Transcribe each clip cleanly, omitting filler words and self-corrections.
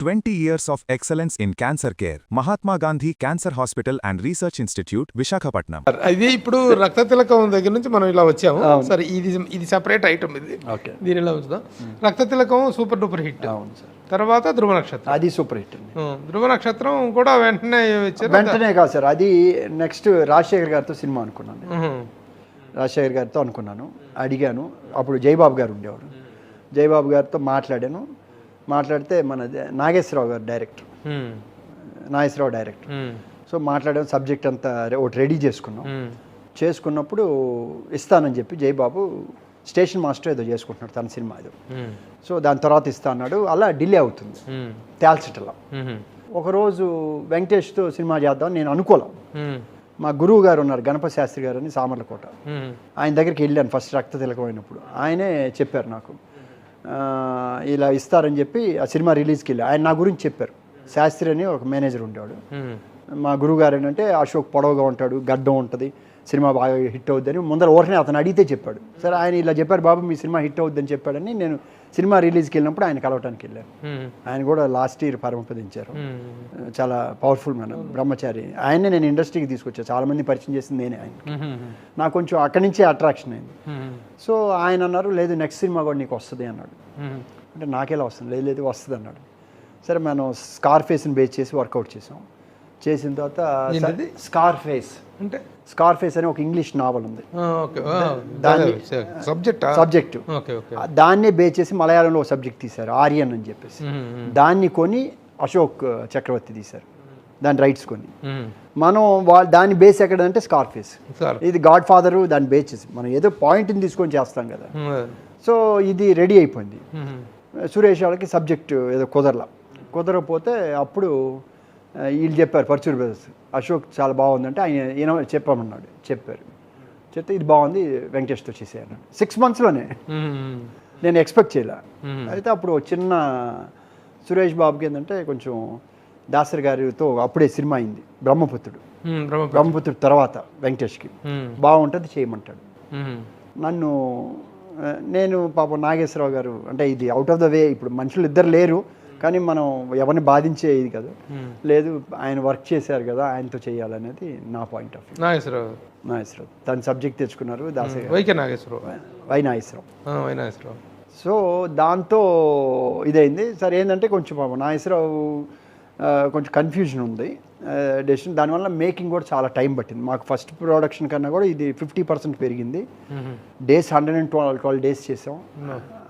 20 years of excellence in cancer care. Mahatma Gandhi Cancer Hospital and Research Institute, Visakhapatnam. ఇది ఇప్పుడు రక్త తిలకం దగ్గర నుంచి మనం ఇలా వచ్చాము. సరే, ఇది సెపరేట్ ఐటమ్. ఇది దీని ఇలా ఉంచుదాం. రక్త తిలకం సూపర్ డూపర్ హిట్. తర్వాత ధ్రువ నక్షత్రం, అది సూపర్ హిట్. ధ్రువ నక్షత్రం కూడా వెంటనే కాదు సార్, అది నెక్స్ట్ రాజశేఖర్ గారితో సినిమా అనుకున్నాను. రాజశేఖర్ గారితో అనుకున్నాను, అడిగాను. అప్పుడు జయబాబు గారు ఉండేవారు. జయబాబు గారితో మాట్లాడితే మన నాగేశ్వరరావు గారు డైరెక్టర్, సో మాట్లాడాం. సబ్జెక్ట్ అంతా ఒకటి రెడీ చేసుకున్నప్పుడు ఇస్తానని చెప్పి జయబాబు స్టేషన్ మాస్టర్ ఏదో చేసుకుంటున్నాడు తన సినిమా ఏదో. సో దాని తర్వాత ఇస్తా అన్నాడు. అలా డిలే అవుతుంది తేల్చటలా. ఒకరోజు వెంకటేష్తో సినిమా చేద్దామని నేను అనుకోలేం. మా గురువు గారు ఉన్నారు, గణపతి శాస్త్రి గారు అని, సామర్లకోట. ఆయన దగ్గరికి వెళ్ళాను ఫస్ట్ రక్త తిలకం అయినప్పుడు. ఆయనే చెప్పారు నాకు, ఇలా ఇస్తారని చెప్పి ఆ సినిమా రిలీజ్కి వెళ్ళి ఆయన నా గురించి చెప్పారు. శాస్త్రి అని ఒక మేనేజర్ ఉండేవాడు. మా గురువు గారు ఏంటంటే అశోక్ పొడవుగా ఉంటాడు, గడ్డం ఉంటుంది, సినిమా బాగా హిట్ అవుద్దని ముందర ఊరినే అతను అడిగితే చెప్పాడు. సరే ఆయన ఇలా చెప్పారు, బాబు మీ సినిమా హిట్ అవుద్దని చెప్పాడని నేను సినిమా రిలీజ్కి వెళ్ళినప్పుడు ఆయన కలవటానికి వెళ్ళాను. ఆయన కూడా లాస్ట్ ఇయర్ పరమపదించారు. చాలా పవర్ఫుల్ మ్యాన్, బ్రహ్మచారి. ఆయనే నేను ఇండస్ట్రీకి తీసుకొచ్చాను. చాలా మంది పరిచయం చేసింది నేనే ఆయన. నాకు కొంచెం అక్కడి నుంచే అట్రాక్షన్ అయింది. సో ఆయన అన్నారు, లేదు నెక్స్ట్ సినిమా కూడా నీకు వస్తుంది అన్నాడు. అంటే నాకెలా వస్తుంది? లేదు వస్తుంది అన్నాడు. సరే మనం స్కార్ఫేస్ని బేస్ చేసి వర్కౌట్ చేసిన తర్వాత స్కార్ఫేస్ అని ఒక ఇంగ్లీష్ నావల్ ఉంది, సబ్జెక్టు. దాన్నే బేస్ చేసి మలయాళంలో ఒక సబ్జెక్ట్ తీశారు, ఆర్యన్ అని చెప్పేసి. దాన్ని కొని అశోక్ చక్రవర్తి తీశారు, దాని రైట్స్ కొని. మనం దాన్ని బేస్ ఎక్కడంటే స్కార్ఫేస్. ఇది గాడ్ ఫాదరు దాన్ని బేస్ చేసి మనం ఏదో పాయింట్ని తీసుకొని చేస్తాం కదా. సో ఇది రెడీ అయిపోయింది. సురేష్ వాళ్ళకి సబ్జెక్ట్ ఏదో కుదరకపోతే అప్పుడు వీళ్ళు చెప్పారు, పర్చూర్ బ్రదర్స్, అశోక్ చాలా బాగుందంటే ఆయన చెప్పారు. చెప్తే ఇది బాగుంది, వెంకటేష్తో చేసేయన్నాడు. 6 monthsలోనే. నేను ఎక్స్పెక్ట్ చేయలే. అయితే అప్పుడు చిన్న సురేష్ బాబుకి ఏంటంటే కొంచెం దాసరి గారితో అప్పుడే సినిమా అయింది, బ్రహ్మపుత్రుడు తర్వాత వెంకటేష్కి బాగుంటుంది చేయమంటాడు నన్ను. నేను పాపం నాగేశ్వరరావు గారు అంటే ఇది అవుట్ ఆఫ్ ద వే, ఇప్పుడు మనుషులు ఇద్దరు లేరు కానీ మనం ఎవరిని బాధించే ఇది కదా. లేదు ఆయన వర్క్ చేశారు కదా, ఆయనతో చేయాలనేది నా పాయింట్ ఆఫ్ వ్యూ. నాగేశ్వరరావు తన సబ్జెక్ట్ తెచ్చుకున్నారు, వై నాగేశ్వరరావు. సో దాంతో ఇదైంది. సరే ఏంటంటే కొంచెం పాపం నాగేశ్వరరావు కొంచెం కన్ఫ్యూజన్ ఉంది డెసిషన్. దానివల్ల మేకింగ్ కూడా చాలా టైం పట్టింది మాకు. ఫస్ట్ ప్రొడక్షన్ కన్నా కూడా ఇది 50% పెరిగింది. డేస్ 112 డేస్ చేసాం.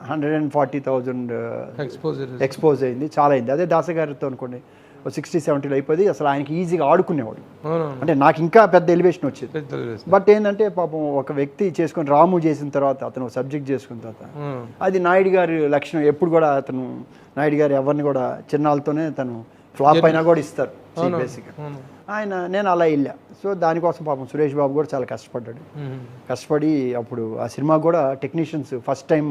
140,000 ఎక్స్పోజ్ అయింది, చాలా అయింది. అదే దాసగారితో అనుకోండి 60-70 అయిపోయింది. అసలు ఆయనకి ఈజీగా ఆడుకునేవాడు. అంటే నాకు ఇంకా పెద్ద ఎలివేషన్ వచ్చేది. బట్ ఏంటంటే పాపం ఒక వ్యక్తి చేసుకుని రాము చేసిన తర్వాత అతను సబ్జెక్ట్ చేసుకున్న తర్వాత అది నాయుడు గారి లక్షణం. ఎప్పుడు కూడా అతను నాయుడు గారు ఎవరిని కూడా చిన్నాలతోనే తను ఫ్లాప్ అయినా కూడా ఇస్తారు బేసిక్గా. నేను అలా వెళ్ళా. సో దానికోసం పాపం సురేష్ బాబు కూడా చాలా కష్టపడి అప్పుడు ఆ సినిమా కూడా టెక్నీషియన్స్ ఫస్ట్ టైం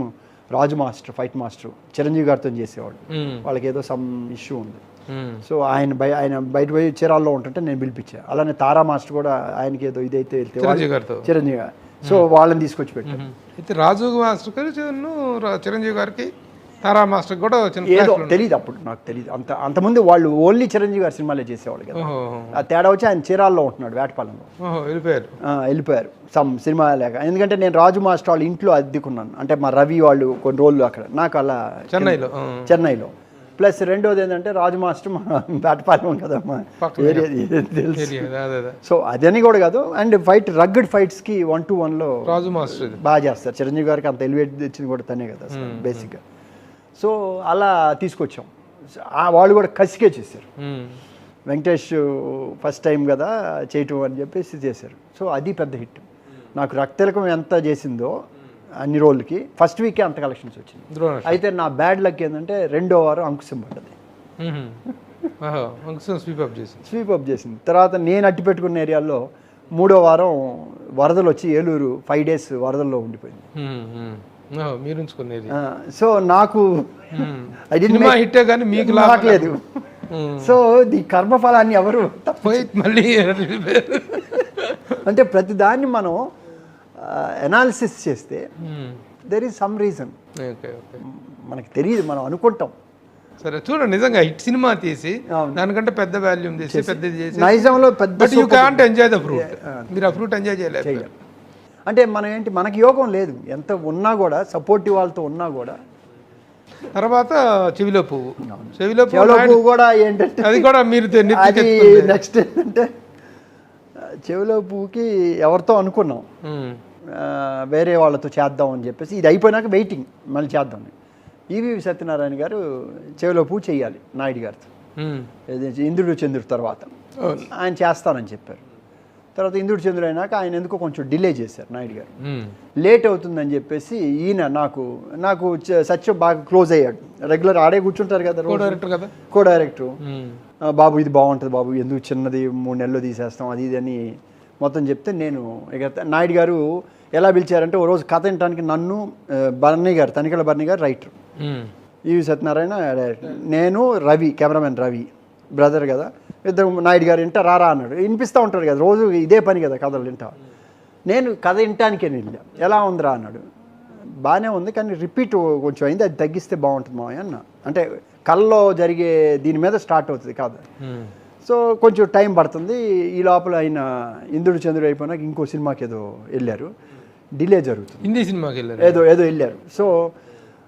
రాజు మాస్టర్, ఫైట్ మాస్టర్ చిరంజీవి గారితో చేసేవాడు. వాళ్ళకి ఏదో సమ్ ఇష్యూ ఉంది. సో ఆయన బయట పోయి చీరాల్లో ఉంటుంటే నేను పిలిపించా. అలానే తారా మాస్టర్ కూడా ఆయనకి ఏదో ఇదైతే చిరంజీవి గారు. సో వాళ్ళని తీసుకొచ్చి పెట్టాను. రాజు మాస్టర్ చిరంజీవి గారికి తారా మాస్టర్ కూడా ఏదో తెలియదు, అప్పుడు నాకు తెలియదు అంతకుముందు. వాళ్ళు ఓన్లీ చిరంజీవి గారి సినిమాలే చేసేవాళ్ళు కదా. ఆ తేడా వచ్చి ఆయన చీరాల్లో ఉంటున్నాడు, వేటపాలెంలో వెళ్ళిపోయారు సమ్ సినిమా లేక. ఎందుకంటే నేను రాజు మాస్టర్ వాళ్ళ ఇంట్లో అద్దెకున్నాను. అంటే మా రవి వాళ్ళు కొన్ని రోజులు అక్కడ, నాకు అలా చెన్నైలో. ప్లస్ రెండోది ఏంటంటే రాజు మాస్టర్ మా వేటపాలెం కదా, మా ఏరియా తెలుసు. సో అదని కూడా కాదు. అండ్ రగ్గడ్ ఫైట్స్కి 1-to-1లో రాజు మాస్టర్ బాగా చేస్తారు. చిరంజీవి గారికి అంత ఎలివేట్ తెచ్చింది కూడా తనే కదా బేసిక్గా. సో అలా తీసుకొచ్చాం. వాళ్ళు కూడా కసికే చేశారు. వెంకటేష్ ఫస్ట్ టైం కదా చేయటం అని చెప్పేసి చేశారు. సో అది పెద్ద హిట్. నాకు రక్తతిలకం ఎంత చేసిందో అన్ని రోజులకి ఫస్ట్ వీకే అంత కలెక్షన్స్ వచ్చింది. అయితే నా బ్యాడ్ లక్ ఏంటంటే 2వ వారం అంకుశం పడ్డది. స్వీప్ అప్ చేసింది. తర్వాత నేను అట్టి పెట్టుకున్న ఏరియాలో 3వ వారం వరదలు వచ్చి ఏలూరు 5 days వరదల్లో ఉండిపోయింది. సో నాకు రావట్లేదు. సో ది కర్మఫలాన్ని ఎవరు మళ్ళీ అంటే ప్రతి దాన్ని మనం అనాలిసిస్ చేస్తే దెర్ ఈజ్ సమ్ రీజన్. మనకి తెలియదు, మనం అనుకుంటాం సరే చూడండి, నిజంగా హిట్ సినిమా తీసి దానికంటే పెద్ద వాల్యూమ్ తీసి పెద్దది చేసి నైజంలో పెద్ద but you can't enjoy the fruit. మీరు ఆ ఫ్రూట్ ఎంజాయ్ చేయలేదు. అంటే మనం ఏంటి, మనకి యోగం లేదు, ఎంత ఉన్నా కూడా సపోర్టివ్ వాళ్ళతో ఉన్నా కూడా. తర్వాత చెవిలో పువ్వు, చెవిలో చెవిలో పువ్వు కూడా ఏంటంటే అది కూడా మీరు అది నెక్స్ట్ ఏంటంటే చెవిలో పువ్వుకి ఎవరితో అనుకున్నాం వేరే వాళ్ళతో చేద్దాం అని చెప్పేసి, ఇది అయిపోయినాక వెయిటింగ్ మళ్ళీ చేద్దాం. ఈవి సత్యనారాయణ గారు చెవిలో పువ్వు చేయాలి నాయుడు గారితో, ఇంద్రుడు చంద్రుడు తర్వాత ఆయన చేస్తానని చెప్పారు. తర్వాత ఇంద్రుడు చంద్రుడు అయినాక ఆయన ఎందుకో కొంచెం డిలే చేశారు నాయుడు గారు. లేట్ అవుతుందని చెప్పేసి ఈయన నాకు సత్యం బాగా క్లోజ్ అయ్యాడు, రెగ్యులర్ ఆడే కూర్చుంటారు కదా కో డైరెక్టర్. బాబు ఇది బాగుంటుంది బాబు, ఎందుకు చిన్నది 3 నెలల్లో తీసేస్తాం అది ఇది అని మొత్తం చెప్తే, నేను ఇక నాయుడు గారు ఎలా పిలిచారంటే, ఓ రోజు కథ వినడానికి నన్ను బర్నీ గారు, తనికెళ్ళ బర్నీ గారు రైటర్, ఈవి సత్యనారాయణ డైరెక్టర్, నేను రవి కెమెరామెన్ రవి బ్రదర్ కదా, ఇద్దరు నాయుడు గారు వింటా రారా అన్నాడు. వినిపిస్తూ ఉంటాడు కదా రోజు, ఇదే పని కదా కథలు వింటా. నేను కథ వినటానికే వెళ్ళా, ఎలా ఉందిరా అన్నాడు. బాగానే ఉంది కానీ రిపీట్ కొంచెం అయింది, అది తగ్గిస్తే బాగుంటుంది మావయ్య అన్న. అంటే కళ్ళలో జరిగే దీని మీద స్టార్ట్ అవుతుంది కాదు, సో కొంచెం టైం పడుతుంది. ఈ లోపల ఆయన ఇంద్రుడు చంద్రుడు అయిపోయినాక ఇంకో సినిమాకి ఏదో వెళ్ళారు, డిలే జరుగుతుంది, హిందీ సినిమాకి వెళ్ళారు, ఏదో వెళ్ళారు. సో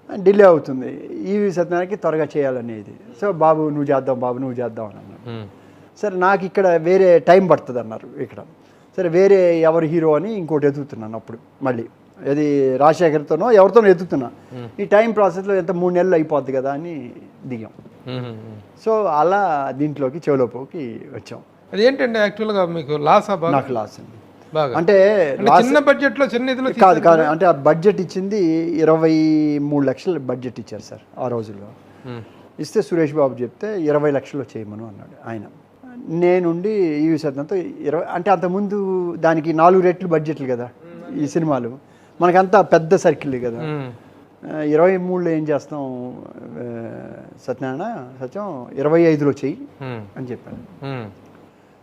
డిలే అవుతుంది. ఈవి సత్యనారాయణకి త్వరగా చేయాలనేది. సో బాబు నువ్వు చేద్దాం బాబు నువ్వు చేద్దాం అని అన్నారు. సరే నాకు ఇక్కడ వేరే టైం పడుతుంది అన్నారు ఇక్కడ. సరే వేరే ఎవరు హీరో అని ఇంకోటి ఎదుగుతున్నాను అప్పుడు మళ్ళీ, అది రాజశేఖర్తోనో ఎవరితోనో ఎదుగుతున్నా. ఈ టైం ప్రాసెస్లో ఎంత 3 నెలలు అయిపోద్ది కదా అని దిగాం. సో అలా దీంట్లోకి చెవులోకి వచ్చాం. అదేంటంటే యాక్చువల్గా మీకు లాస్? నాకు లాస్ అండి. అంటే చిన్న బడ్జెట్లో చిన్న నిధులు కాదు అంటే ఆ బడ్జెట్ ఇచ్చింది 23 లక్షలు బడ్జెట్ ఇచ్చారు సార్ ఆ రోజుల్లో. ఇస్తే సురేష్ బాబు చెప్తే 20 లక్షల్లో చేయమను అన్నాడు ఆయన. నేనుండి ఈవి సత్యంతో 20, అంటే అంతకుముందు దానికి 4 రెట్లు బడ్జెట్లు కదా ఈ సినిమాలు, మనకంతా పెద్ద సర్కిల్ కదా. 23లో ఏం చేస్తాం సత్యం 25లో చెయ్యి అని చెప్పాను.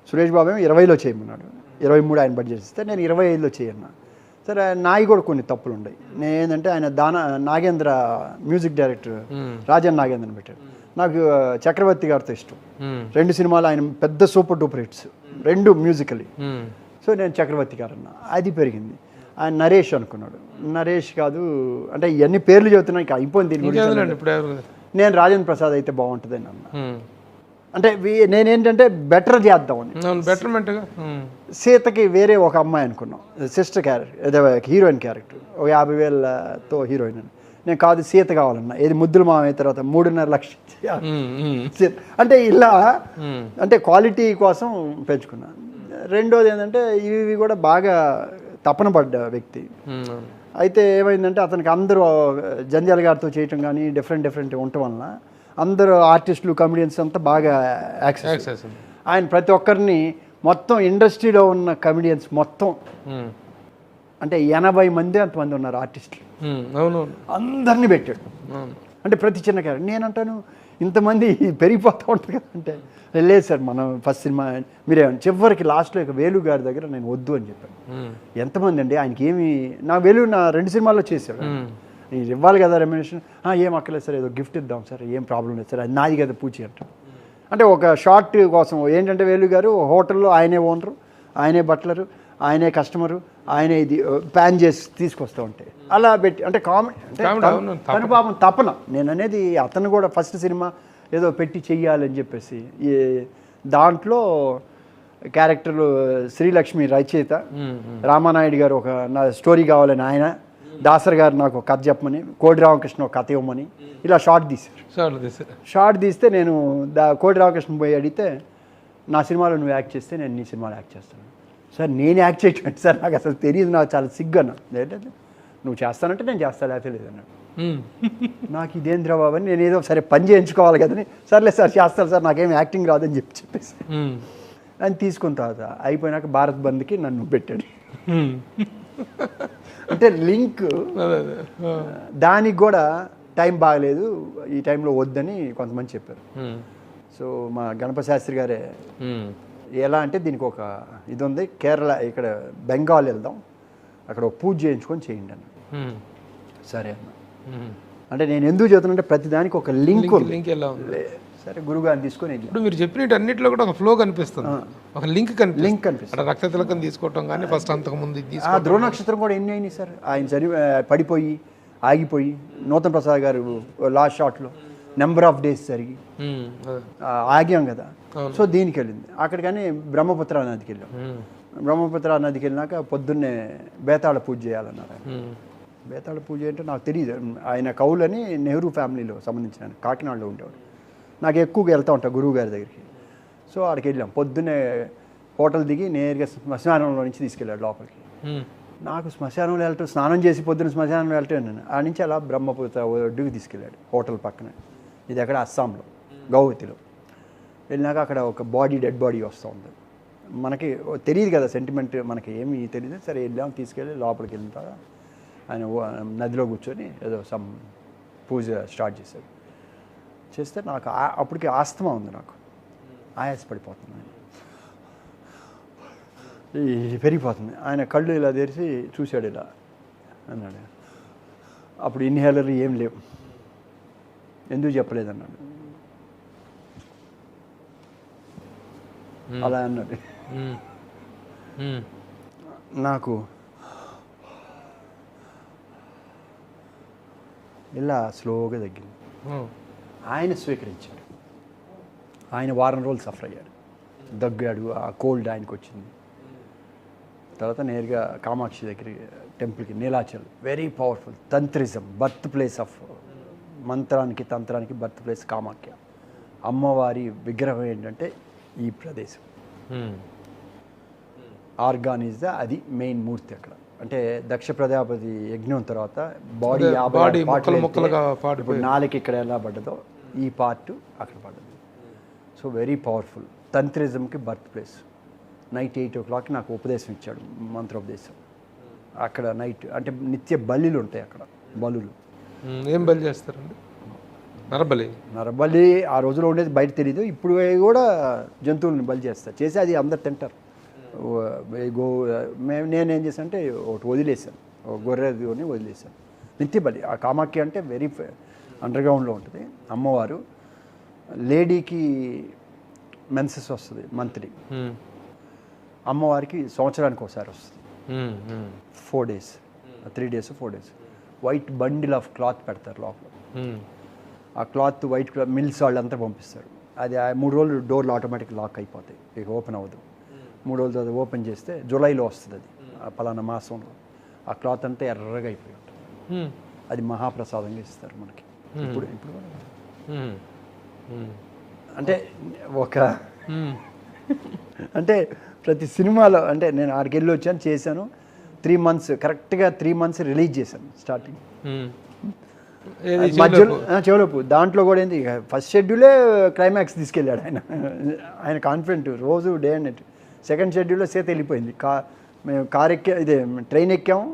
సురేష్ బాబు ఏమో 20లో చేయమన్నాడు, 23 ఆయన బడ్జెట్ ఇస్తే నేను 25లో చేయన్నా. సరే నాయి కూడా కొన్ని తప్పులు ఉన్నాయి. నేను ఏంటంటే ఆయన నాగేంద్ర మ్యూజిక్ డైరెక్టర్ రాజన్ నాగేంద్రని పెట్టాడు. నాకు చక్రవర్తి గారితో ఇష్టం, 2 సినిమాలు ఆయన పెద్ద super duper hits 2 musically. So నేను చక్రవర్తి గారు అన్నా, అది పెరిగింది. ఆయన నరేష్ అనుకున్నాడు, నరేష్ కాదు అంటే ఇవన్నీ పేర్లు చెబుతున్నాయి అయిపోయింది దీని గురించి. నేను రాజేంద్ర ప్రసాద్ అయితే బాగుంటుంది అని అన్నా. అంటే నేనేంటంటే బెటర్ చేద్దామని, బెటర్మెంట్గా సీతకి వేరే ఒక అమ్మాయి అనుకున్నాం, సిస్టర్ క్యారెక్టర్ అదే హీరోయిన్ క్యారెక్టర్, ఒక 50,000తో హీరోయిన్ అని. నేను కాదు సీత కావాలన్నా, ఏది ముద్దుల మామయ్య తర్వాత 3.5 లక్షలు అంటే ఇలా, అంటే క్వాలిటీ కోసం పెంచుకున్నాను. రెండోది ఏంటంటే ఇవి కూడా బాగా తపన పడ్డ వ్యక్తి. అయితే ఏమైందంటే అతనికి అందరూ జంధ్యాల గారితో చేయటం కానీ డిఫరెంట్ ఉండటం వలన అందరూ ఆర్టిస్టులు కమెడియన్స్ అంతా బాగా యాక్సెస్. ఆయన ప్రతి ఒక్కరిని మొత్తం ఇండస్ట్రీలో ఉన్న కమెడియన్స్ మొత్తం అంటే 80 మంది అంతమంది ఉన్నారు ఆర్టిస్టులు, అందరినీ పెట్టాడు. అంటే ప్రతి చిన్న క్యారెక్టర్. నేనంటాను ఇంతమంది పెరిగిపోతూ ఉంటుంది కదా అంటే, లేదు సార్ మనం ఫస్ట్ సినిమా మీరేమన్నా చివరికి లాస్ట్లో ఇక వేలు గారి దగ్గర నేను వద్దు అని చెప్పాను. ఎంతమంది అండి ఆయనకి ఏమి, నా వేలు నా 2 సినిమాల్లో చేశాడు, ఇది ఇవ్వాలి కదా రెమ్యునరేషన్. ఏం అక్కర్లేదు సార్, ఏదో గిఫ్ట్ ఇద్దాం సార్, ఏం ప్రాబ్లం లేదు సార్, అది నాది కదా పూచి అంటారు. అంటే ఒక షార్ట్ కోసం ఏంటంటే వేలు గారు హోటల్లో ఆయనే ఓనరు, ఆయనే బట్లరు, ఆయనే కస్టమరు, ఆయనే ఇది ప్యాన్ చేసి తీసుకొస్తూ ఉంటాయి అలా పెట్టి. అంటే కామెడీ అంటే తను పాపం తపన. నేను అనేది అతను కూడా ఫస్ట్ సినిమా ఏదో పెట్టి చెయ్యాలని చెప్పేసి దాంట్లో క్యారెక్టర్లు శ్రీలక్ష్మి రచయిత, రామానాయుడు గారు ఒక నా స్టోరీ కావాలని ఆయన, దాసర్ గారు నాకు ఒక కథ చెప్పమని, కోడి రామకృష్ణ ఒక కథ ఇవ్వమని ఇలా షార్ట్ తీశారు. షార్ట్ తీస్తే నేను కోడి రామకృష్ణ పోయి అడిగితే, నా సినిమాలో నువ్వు యాక్ట్ చేస్తే నేను నీ సినిమాలో యాక్ట్ చేస్తాను. సార్ నేను యాక్ట్ చేయటం సార్ నాకు అసలు తెలియదు, నాకు చాలా సిగ్గు అన్నా. ఏంటంటే నువ్వు చేస్తానంటే నేను చేస్తా, లేకపోతే లేదన్నాడు. నాకు ఇదేంద్ర బాబు అని నేను ఏదో సరే పని చేయించుకోవాలి కదని, సర్లే సార్ చేస్తాను సార్ నాకేం యాక్టింగ్ రాదని చెప్పేసి అని తీసుకున్న తర్వాత అయిపోయినాక భారత్ బంద్కి నన్ను పెట్టాడు. అంటే లింక్ దానికి కూడా టైం బాగలేదు, ఈ టైంలో వద్దని కొంతమంది చెప్పారు. సో మా గణపతి శాస్త్రి గారే ఎలా అంటే దీనికి ఒక ఇది ఉంది, కేరళ ఇక్కడ బెంగాల్ వెళ్దాం, అక్కడ ఒక పూజ చేయించుకొని చేయండి అన్న. సరే అన్న అంటే నేను ఎందుకు చెబుతున్నానంటే ప్రతి దానికి ఒక లింక్ లింక్ ఎలా ఉంది? సరే గురుగారిని తీసుకొని వెళ్ళాం. ఇప్పుడు మీరు చెప్పినట్టు అన్నింటిలో కూడా ఒక ఫ్లో కనిపిస్తుంది, ఒక లింక్ లింక్ కనిపిస్తుంది. అక్కడ రక్త తిలకం తీసుకోవటం కానీ ఫస్ట్ అంతకుముందు ఇది ఆ ధ్రువ నక్షత్రం కూడా ఎన్ని అయినాయి సార్, ఆయన పడిపోయి ఆగిపోయి నూతన్ ప్రసాద్ గారు లాస్ట్ షాట్లో నెంబర్ ఆఫ్ డేస్ జరిగి ఆగాం కదా. సో దీనికి వెళ్ళింది అక్కడ. కానీ బ్రహ్మపుత్ర నదికి వెళ్ళాం. బ్రహ్మపుత్ర నదికి వెళ్ళినాక పొద్దున్నే బేతాళ పూజ చేయాలన్నారు. బేతాళ పూజ అంటే నాకు తెలియదు. ఆయన కౌలని నెహ్రూ ఫ్యామిలీలో సంబంధించిన కాకినాడలో ఉండేవాడు. నాకు ఎక్కువగా వెళ్తూ ఉంటాను గురువు గారి దగ్గరికి. సో అక్కడికి వెళ్ళాం. పొద్దున్నే హోటల్ దిగి నేరుగా శ్మశానంలో నుంచి తీసుకెళ్ళాడు లోపలికి. నాకు శ్మశానంలో వెళ్ళటం, స్నానం చేసి పొద్దున్న శ్మశానంలో వెళ్ళటం నేను ఆ నుంచి అలా బ్రహ్మపుత్ర ఒడ్డుకి తీసుకెళ్ళాడు హోటల్ పక్కన. ఇది అక్కడ అస్సాంలో గౌహతిలో. వెళ్ళినాక అక్కడ ఒక డెడ్ బాడీ వస్తూ ఉంది. మనకి తెలియదు కదా సెంటిమెంట్, మనకి ఏమీ తెలియదు. సరే వెళ్ళాం, తీసుకెళ్ళి లోపలికి వెళ్ళిన తర్వాత ఆయన నదిలో కూర్చొని ఏదో సమ్ పూజ స్టార్ట్ చేశాడు. చేస్తే నాకు అప్పటికి ఆస్తమా ఉంది, నాకు ఆయాసపడిపోతుంది, పెరిగిపోతుంది. ఆయన కళ్ళు ఇలా తెరిచి చూశాడు, ఇలా అన్నాడు. అప్పుడు ఇన్హేలర్ ఏం లేవు, ఎందుకు చెప్పలేదన్నాడు. అలా అన్నాడు. నాకు ఇలా స్లోగా తగ్గింది. ఆయన స్వీకరించాడు. ఆయన వారం రోజులు సఫర్ అయ్యాడు, దగ్గాడు, ఆ కోల్డ్ ఆయనకు వచ్చింది. తర్వాత నేరుగా కామాక్షి దగ్గర టెంపుల్కి, Nilachal, very powerful tantrism, birth place of మంత్రానికి తంత్రానికి బర్త్ ప్లేస్ కామాఖ్య. అమ్మవారి విగ్రహం ఏంటంటే ఈ ప్రదేశం. ఆర్గానిజ అది మెయిన్ మూర్తి అక్కడ. అంటే దక్ష ప్రజాపతి యజ్ఞం తర్వాత బాడీ ఇప్పుడు నాలుగు ఇక్కడ ఎలా పడ్డదో ఈ పార్ట్ అక్కడ పడ్డది. సో వెరీ పవర్ఫుల్ తంత్రిజంకి బర్త్ ప్లేస్. నైట్ 8 o'clock నాకు ఉపదేశం ఇచ్చాడు, మంత్రోపదేశం. అక్కడ నైట్ అంటే నిత్య బలులు ఉంటాయి అక్కడ. బలులు ఏం బలి చేస్తారండి? నరబలి ఆ రోజులో ఉండేది బయట తెలియదు. ఇప్పుడు కూడా జంతువులను బలి చేస్తారు, చేసి అది అందరు తింటారు. నేనేం చేశాను అంటే ఒకటి వదిలేశాను, గొర్రెని వదిలేశాను. నిత్య బలి. ఆ కామాఖ్య అంటే వెరీ అండర్గ్రౌండ్లో ఉంటుంది అమ్మవారు. లేడీకి మెన్సెస్ వస్తుంది మంత్లీ, అమ్మవారికి సంవత్సరానికి ఒకసారి వస్తుంది. 4 days, 3 days, 4 days. White bundle of cloth పెడతారు లోపల. ఆ క్లాత్ వైట్ క్లాత్ మిల్స్ వాళ్ళంతా పంపిస్తారు. అది 3 రోజులు డోర్లు ఆటోమేటిక్ లాక్ అయిపోతాయి, ఇక ఓపెన్ అవ్వదు. 3 రోజుల తర్వాత ఓపెన్ చేస్తే జూలైలో వస్తుంది అది, పలానా మాసంలో. ఆ క్లాత్ అంతా ఎర్రగా అయిపోయి ఉంటుంది. అది మహాప్రసాదంగా ఇస్తారు మనకి. ఇప్పుడు అంటే ఒక అంటే ప్రతి సినిమాలో అంటే నేను ఆడికి వెళ్ళి వచ్చాను, చేశాను. 3 months కరెక్ట్గా 3 months రిలీజ్ చేశాను స్టార్టింగ్. మధ్యలో చెవులోపు దాంట్లో కూడా ఏంది, ఫస్ట్ షెడ్యూలే క్లైమాక్స్ తీసుకెళ్ళాడు ఆయన. ఆయన కాన్ఫిడెంట్ రోజు డే అండ్ నైట్. సెకండ్ షెడ్యూల్లో సీత వెళ్ళిపోయింది. మేము కార్ ఎక్కా, ఇదే ట్రైన్ ఎక్కాము.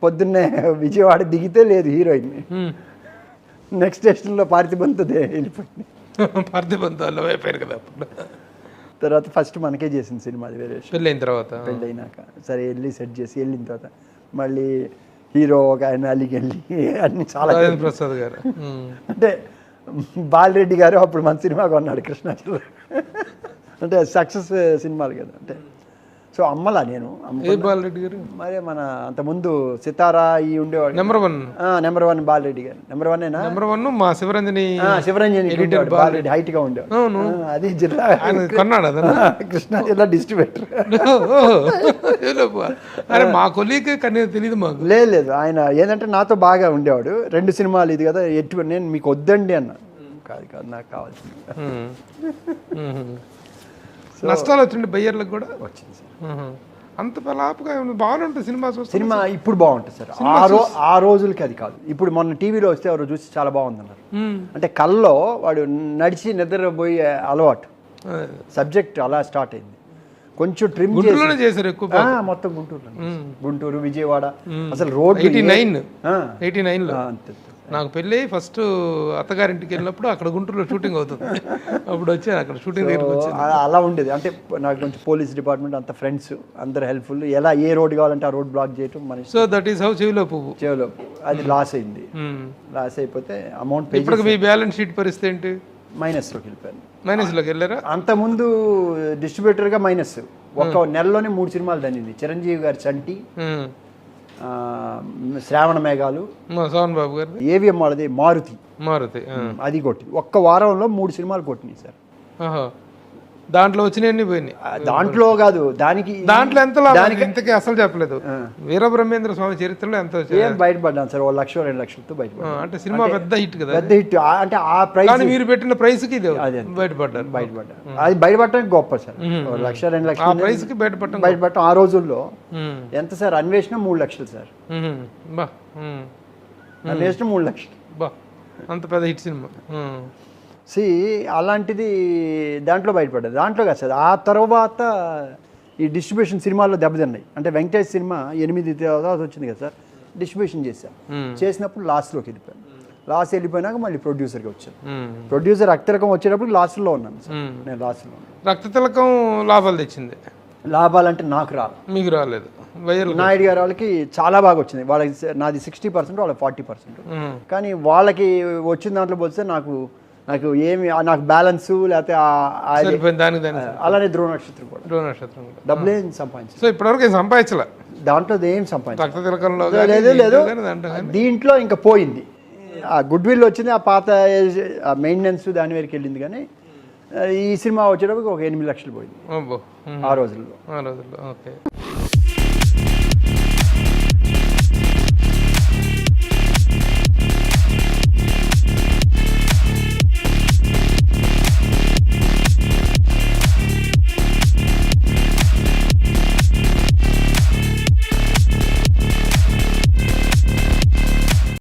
పొద్దున్నే విజయవాడ దిగితే లేదు హీరోయిన్. నెక్స్ట్ స్టేషన్లో పార్థిబంతుదే వెళ్ళిపోయింది. పార్థిబంతులో అయిపోయారు కదా. తర్వాత ఫస్ట్ మనకే చేసింది సినిమా, అది వేరే పెళ్ళైన తర్వాత. పెళ్ళైనాక సరే వెళ్ళి సెట్ చేసి వెళ్ళిన తర్వాత మళ్ళీ హీరో ఒక ఆయన అలిగి వెళ్ళి అన్ని చాలా. ప్రసాద్ గారు అంటే బాలరెడ్డి గారు అప్పుడు మన సినిమా కొన్నాడు కృష్ణాచలం. అంటే సక్సెస్ సినిమాలు కదా. అంటే సో అమ్మలా నేను బాలరెడ్డి గారు మరి మన అంతకుముందు సితారా ఈ ఉండేవాడు. నెంబర్ వన్ బాలరెడ్డి గారు. నెంబర్ 1 మా శివరంజని బాలరెడ్డి హైట్ గా ఉండేవాడు. అది జిల్లా కృష్ణా జిల్లా డిస్ట్రిబ్యూటర్. మా కొలీగ్ తెలియదు మాకు. లేదు ఆయన ఏంటంటే నాతో బాగా ఉండేవాడు. 2 సినిమాలు ఇది కదా, ఎటు నేను మీకు వద్దండి అన్న. కాదు నాకు కావాల్సింది. నష్టాలు వచ్చింది బయ్యర్లకు కూడా వచ్చింది సార్. అంత పలాపుగా బాగుంటుంది సినిమా. సినిమా ఇప్పుడు బాగుంటుంది సార్. ఆ రోజులకి అది కాదు. ఇప్పుడు మొన్న టీవీలో వస్తే ఎవరు చూసి చాలా బాగుందన్నారు. అంటే కల్లో వాడు నడిచి నిద్రపోయే అలవాటు. సబ్జెక్ట్ అలా స్టార్ట్ అయింది. కొంచెం ట్రిమ్ చేశారు ఎక్కువ. మొత్తం గుంటూరు, విజయవాడ. అసలు రోడ్ 89 అంతే నాకు పెళ్ళి ఫస్ట్ అత్తగారింటికి వెళ్ళినప్పుడు అక్కడ గుంటూరులో షూటింగ్ అవుతుంది, అప్పుడు వచ్చాను అక్కడ షూటింగ్ దగ్గరికి వచ్చాను. అలా ఉండేది. అంటే నాకు కొంచెం పోలీస్ డిపార్ట్మెంట్ అంత ఫ్రెండ్స్ అందరు హెల్ప్ఫుల్. ఎలా ఏ రోడ్ కావాలంటే ఆ రోడ్ బ్లాక్ చేయటం మన సో దట్ ఈస్ హౌ చెవిలో పువ్వు. చెవిలో అది లాస్ అయింది. లాస్ అయిపోతే అమౌంట్ పే ఇప్పుడు మీ బ్యాలెన్స్ షీట్ పరిస్థితి ఏంటి? మైనస్లోకి వెళ్ళిపోయాను. మైనస్లోకి వెళ్ళారా? అంతకుముందు డిస్ట్రిబ్యూటర్గా మైనస్. ఒక నెలలోనే 3 సినిమాలు దండింది. చిరంజీవి గారి చంటి, శ్రావణ మేఘాలు, సోహన్ బాబు గారు, ఏవిఎం వాళ్ళది మారుతి అది కొట్టింది. ఒక్క వారంలో 3 సినిమాలు కొట్టినాయి సార్. దాంట్లో వచ్చినాయన్ని పోయినాయి. దాంట్లో కాదు, దాంట్లో ఎంత లాభం ఇంతకీ అసలు చెప్పలేదు. వీరబ్రహ్మేంద్ర స్వామి చరిత్రలో ఎంత ఏం బయటపడ్డాను సార్, 1 లక్ష 2 లక్షలతో బయటపడ్డాను. అంటే సినిమా పెద్ద హిట్ కదా, పెద్ద హిట్. అంటే ఆ ప్రైస్ మీరు పెట్టిన ప్రైస్ కి బయటపడ్డారు. అది బయటపడటానికి గొప్ప సార్. 1 లక్ష 2 లక్షల ప్రైస్ కి బయటపడటం ఆ రోజుల్లో ఎంత సార్? అన్వేషణ 3 లక్షలు సార్. అన్వేషణ 3 లక్షలు. అంత పెద్ద హిట్ సినిమా. అలాంటిది దాంట్లో బయటపడ్డది. దాంట్లో కాదు సార్. ఆ తర్వాత ఈ డిస్ట్రిబ్యూషన్ సినిమాల్లో దెబ్బతిన్నాయి. అంటే వెంకటేష్ సినిమా 8 తర్వాత వచ్చింది కదా సార్, డిస్ట్రిబ్యూషన్ చేసినప్పుడు లాస్ట్లోకి వెళ్ళిపోయాను. లాస్ వెళ్ళిపోయినాక మళ్ళీ ప్రొడ్యూసర్గా వచ్చాను. ప్రొడ్యూసర్ రక్తరకం వచ్చేటప్పుడు లాస్ట్లో ఉన్నాను సార్. నేను లాస్ట్లో ఉన్నాను. రక్తతిలకం లాభాలు తెచ్చింది. లాభాలంటే నాకు రాలేదు. మీకు రాలేదు. నాయుడు గారు వాళ్ళకి చాలా బాగా వచ్చింది. వాళ్ళకి నాది 60%, వాళ్ళకి 40%. కానీ వాళ్ళకి వచ్చిన దాంట్లో పోతే నాకు బ్యాలెన్స్ లేకపోతే అలానే ధ్రువ నక్షత్రం కూడా డబ్బులు ఏం సంపాదించారు. సో ఇప్పటివరకు ఏం సంపాదించలే దాంట్లో ఏం సంపాదించలేదు. లేదు. దీంట్లో ఇంకా పోయింది. ఆ గుడ్ విల్ వచ్చింది, ఆ పాత మెయింటెనెన్స్ దాని వరకు వెళ్ళింది. కానీ ఈ సినిమా వచ్చేటప్పుడు ఒక 8 లక్షలు పోయింది ఆ రోజుల్లో. ఓకే.